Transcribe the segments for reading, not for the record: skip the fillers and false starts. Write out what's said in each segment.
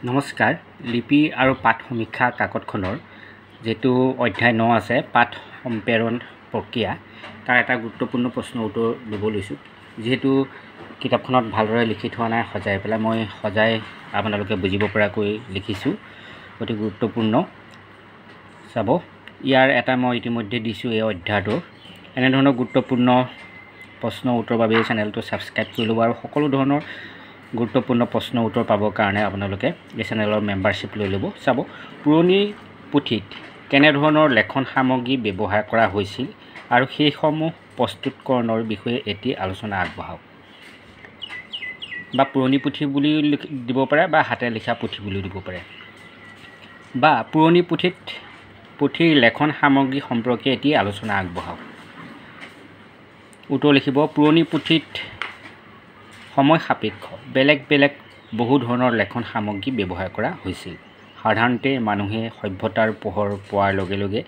নমস্কাৰ লিপি আৰু পাঠ সমীক্ষা কাকতখনৰ যেটো অধ্যায় 9 আছে পাঠ সম্প্ৰেৰণ প্ৰক্ৰিয়া তাৰ এটা গুৰুত্বপূৰ্ণ প্ৰশ্ন উত্তৰ দিব লৈছোঁ যেহেতু কিতাপখনত ভালদৰে লিখি থোৱা নাই সজাই পেলাই মই সজাই আপোনালোকে বুজিব পৰাকৈ লিখিছোঁ অতি গুৰুত্বপূৰ্ণ চাব ইয়াৰ এটা মই ইতিমধ্যে দিছোঁ এই অধ্যায়টো এনে ধৰণৰ গুৰুত্বপূৰ্ণ প্ৰশ্ন উত্তৰ বাবে চেনেলটো সাবস্ক্ৰাইব কৰি ল'ব আৰু সকলো ধৰণৰ গুৰুত্বপূৰ্ণ প্ৰশ্ন উত্তৰ পাবৰ কাৰণে আপোনালোকে এই চেনেলৰ মেম্বাৰশ্বিপ লৈ ল'ব চাব পুৰণি পুথিত কেনে ধৰণৰ লেখন সামগ্ৰী ব্যৱহাৰ কৰা হৈছিল আৰু সেইসমূহ প্ৰস্তুতকৰণৰ বিষয়ে এটি আলোচনা আগবঢ়াওক বা পুৰণি পুথি বুলি দিব পাৰে বা হাতে লিখা পুথি বুলি দিব পাৰে বা পুৰণি পুথিৰ লেখন সামগ্ৰী সম্পৰ্কে এটি আলোচনা আগবঢ়াওক উত্তৰ লিখিব পুৰণি পুথিত সময় সাপেক্ষ বেলেগ বেলেগ বহু ধৰণৰ লেখন সামগ্ৰী ব্যৱহাৰ কৰা হৈছিল সাধাৰণতে মানুহে সভ্যতাৰ পোহৰ পোৱাৰ লগে লগে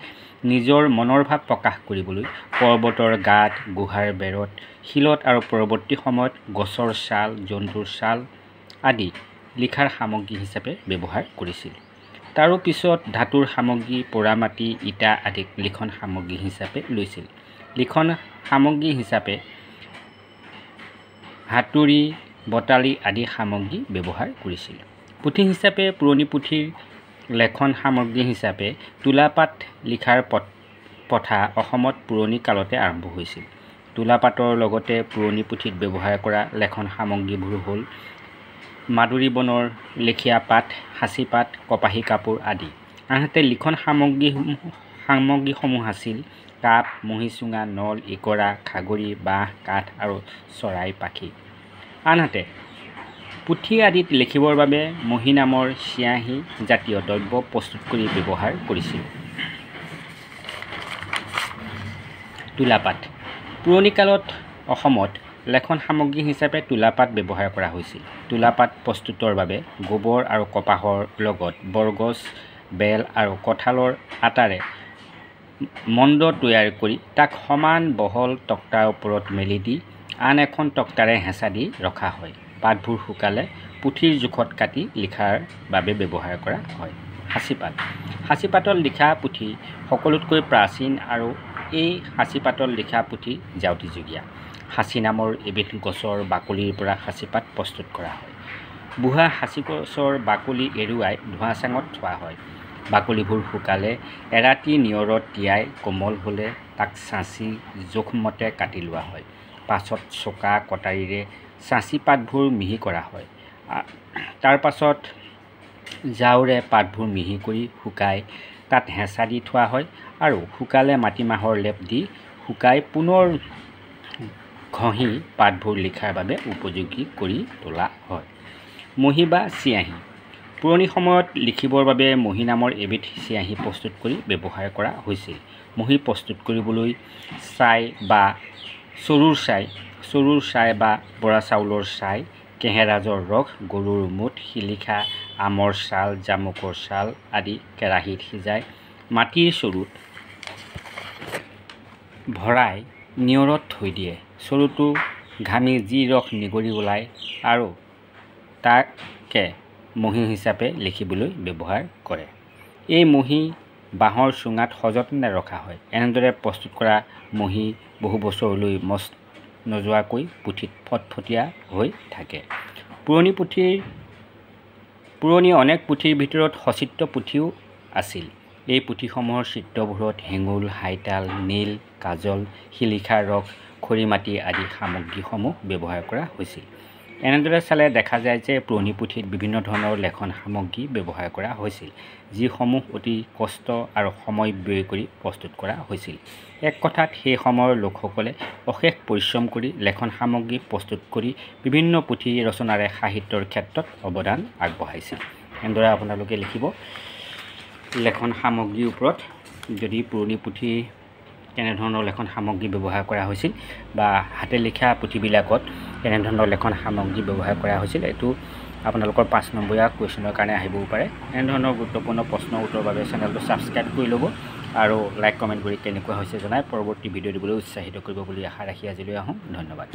নিজৰ মনৰ ভাৱ প্ৰকাশ কৰিবলৈ পৰ্বতৰ গাঁত গুহাৰ বেৰত শিলত আৰু পৰৱৰ্তী সময়ত গছৰ ছাল জন্তুৰ ছাল আদি লিখাৰ সামগ্ৰী হিচাপে ব্যৱহাৰ কৰিছিল তাৰো পিছত ধাতুৰ সামগ্ৰী পোৰামাটি ইটা আদি লিখন সামগ্ৰী হিচাপে লৈছিল লিখন সামগ্ৰী হিচাপে হাতুৰী বটালি আদি সামগ্ৰী ব্যৱহাৰ কৰিছিল পুথি হিচাপে পুৰণি পুথিৰ লেখন সামগ্ৰী হিচাপে তুলাপাত লিখাৰ প্ৰথা অসমত পুৰণি কালতে আৰম্ভ হৈছিল তুলাপাতৰ লগতে পুৰণি পুথিত ব্যৱহাৰ কৰা লেখন সামগ্ৰীবোৰ হ'ল মাদুৰী বনৰ লেখিয়া পাত হাঁচি পাত কপাহী কাপোৰ আদি আনহাতে লিখন সামগ্ৰীসমূহ আছিল কাপ মহিচুঙা নল ইকৰা খাগৰি বাঁহ কাঠ আৰু চৰাই পাখি আনহাতে পুথি আদিত লিখিবৰ বাবে মহি নামৰ চিয়াহী জাতীয় দ্ৰব্য প্ৰস্তুত কৰি ব্যৱহাৰ কৰিছিল তুলাপাত পুৰণি কালত অসমত লেখন সামগ্ৰী হিচাপে তুলাপাত ব্যৱহাৰ কৰা হৈছিল তুলাপাত প্ৰস্তুতৰ বাবে গোবৰ আৰু কপাহৰ লগত বৰগছ বেল আৰু কঁঠালৰ আটাৰে মণ্ড তৈয়াৰ কৰি তাক সমান বহল তক্তাৰ ওপৰত মেলি দি আন এখন তক্তাৰে হেঁচা দি ৰখা হয় পাতবোৰ শুকালে পুথিৰ জোখত কাটি লিখাৰ বাবে ব্যৱহাৰ কৰা হয় সাঁচিপাতত লিখা পুথি সকলোতকৈ প্ৰাচীন আৰু এই সাঁচিপাতত লিখা পুথি জাউতিযুগীয়া সাঁচি নামৰ এবিধ গছৰ বাকলিৰ পৰা সাঁচিপাত প্ৰস্তুত কৰা হয় বুঢ়া সাঁচি গছৰ বাকলি এৰুৱাই ধোঁৱা চাঙত থোৱা হয় বাকলিবোৰ শুকালে এৰাতি নিয়ৰত তিয়াই কোমল হ'লে তাক চাঁচি জোখমতে কাটি লোৱা হয় পাছত চোকা কটাৰীৰে চাঁচি পাতবোৰ মিহি কৰা হয় তাৰ পাছত জাউৰে পাতবোৰ মিহি কৰি শুকাই তাত হেঁচা দি থোৱা হয় আৰু শুকালে মাটিমাহৰ লেপ দি শুকাই পুনৰ ঘঁহি পাতবোৰ লিখাৰ বাবে উপযোগী কৰি তোলা হয় মহি বা চিয়াহী পুৰণি সময়ত লিখিবৰ বাবে মহি নামৰ এবিধ চিয়াহী প্ৰস্তুত কৰি ব্যৱহাৰ কৰা হৈছিল মহি প্ৰস্তুত কৰিবলৈ ছাই বা চৰুৰ ছাই বা বৰা চাউলৰ ছাই কেহেৰাজৰ ৰস গৰুৰ মুঠ শিলিখা আমৰ ছাল জামুকৰ ছাল আদি কেৰাহীত সিজাই মাটিৰ চৰুত ভৰাই নিয়ৰত থৈ দিয়ে চৰুটো ঘামি যি ৰস নিগৰি ওলায় আৰু তাকে মহি হিচাপে লিখিবলৈ ব্যৱহাৰ কৰে এই মহি বাঁহৰ চুঙাত সযতনে ৰখা হয় এনেদৰে প্ৰস্তুত কৰা মহি বহু বছৰলৈ মস্ত নোযোৱাকৈ পুথিত ফটফটীয়া হৈ থাকে পুৰণি অনেক পুথিৰ ভিতৰত সচিত্ৰ পুথিও আছিল এই পুথিসমূহৰ চিত্ৰবোৰত হেঙুল হাইতাল নীল কাজল শিলিখাৰ ৰস খৰিমাটি আদি সামগ্ৰীসমূহ ব্যৱহাৰ কৰা হৈছিল এনেদৰে চালে দেখা যায় যে পুৰণি পুথিত বিভিন্ন ধৰণৰ লেখন সামগ্ৰী ব্যৱহাৰ কৰা হৈছিল যিসমূহ অতি কষ্ট আৰু সময় ব্যয় কৰি প্ৰস্তুত কৰা হৈছিল এক কথাত সেই সময়ৰ লোকসকলে অশেষ পৰিশ্ৰম কৰি লেখন সামগ্ৰী প্ৰস্তুত কৰি বিভিন্ন পুথি ৰচনাৰে সাহিত্যৰ ক্ষেত্ৰত অৱদান আগবঢ়াইছিল এনেদৰে আপোনালোকে লিখিব লেখন সামগ্ৰীৰ ওপৰত যদি পুৰণি পুথি কেনেধৰণৰ লেখন সামগ্ৰী ব্যৱহাৰ কৰা হৈছিল বা হাতে লিখা পুথিবিলাকত কেনেধৰণৰ লেখন সামগ্ৰী ব্যৱহাৰ কৰা হৈছিল এইটো আপোনালোকৰ 5 নম্বৰীয়া কুৱেশ্যনৰ কাৰণে আহিবও পাৰে এনেধৰণৰ গুৰুত্বপূৰ্ণ প্ৰশ্ন উত্তৰৰ বাবে চেনেলটো সাবস্ক্ৰাইব কৰি ল'ব আৰু লাইক কমেণ্ট কৰি কেনেকুৱা হৈছে জনাই পৰৱৰ্তী ভিডিঅ' দিবলৈ উৎসাহিত কৰিব বুলি আশা ৰাখি আজিলৈ আহোঁ ধন্যবাদ